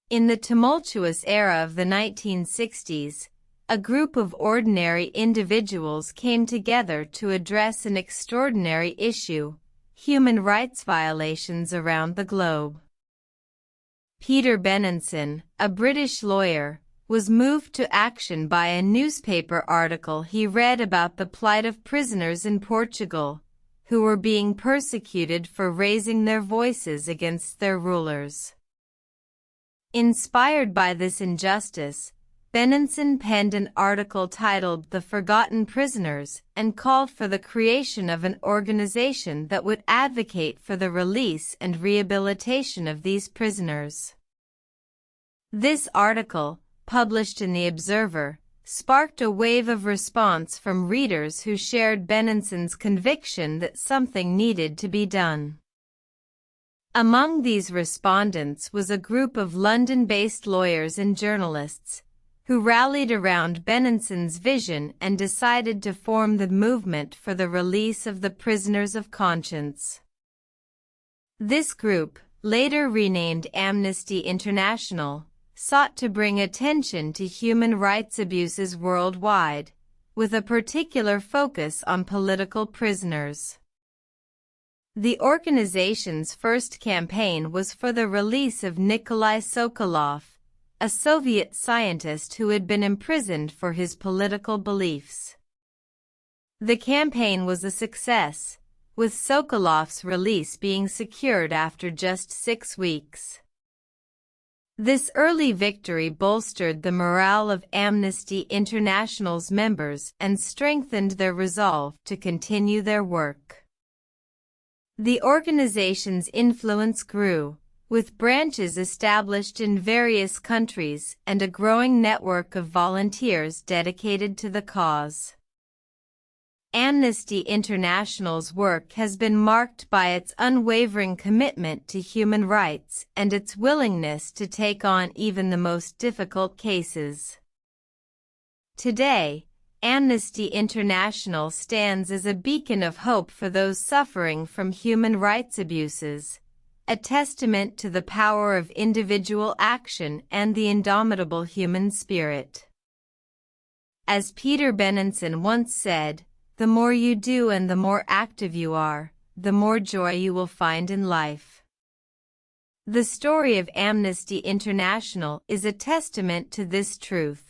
In the tumultuous era of the 1960s, a group of ordinary individuals came together to address an extraordinary issue: human rights violations around the globe. Peter Benenson, a British lawyer, was moved to action by a newspaper article he read about the plight of prisoners in Portugal, who were being persecuted for raising their voices against their rulers. Inspired by this injustice, Benenson penned an article titled "The Forgotten Prisoners" and called for the creation of an organization that would advocate for the release and rehabilitation of these prisoners. This article, published in The Observer, sparked a wave of response from readers who shared Benenson's conviction that something needed to be done. Among these respondents was a group of London-based lawyers and journalists, who rallied around Benenson's vision and decided to form the movement for the release of the prisoners of conscience. This group, later renamed Amnesty International, sought to bring attention to human rights abuses worldwide, with a particular focus on political prisoners. The organization's first campaign was for the release of Nikolai Sokolov, a Soviet scientist who had been imprisoned for his political beliefs. The campaign was a success, with Sokolov's release being secured after just 6 weeks. This early victory bolstered the morale of Amnesty International's members and strengthened their resolve to continue their work. The organization's influence grew, with branches established in various countries and a growing network of volunteers dedicated to the cause. Amnesty International's work has been marked by its unwavering commitment to human rights and its willingness to take on even the most difficult cases. Today, Amnesty International stands as a beacon of hope for those suffering from human rights abuses, a testament to the power of individual action and the indomitable human spirit. As Peter Benenson once said, "The more you do and the more active you are, the more joy you will find in life." The story of Amnesty International is a testament to this truth.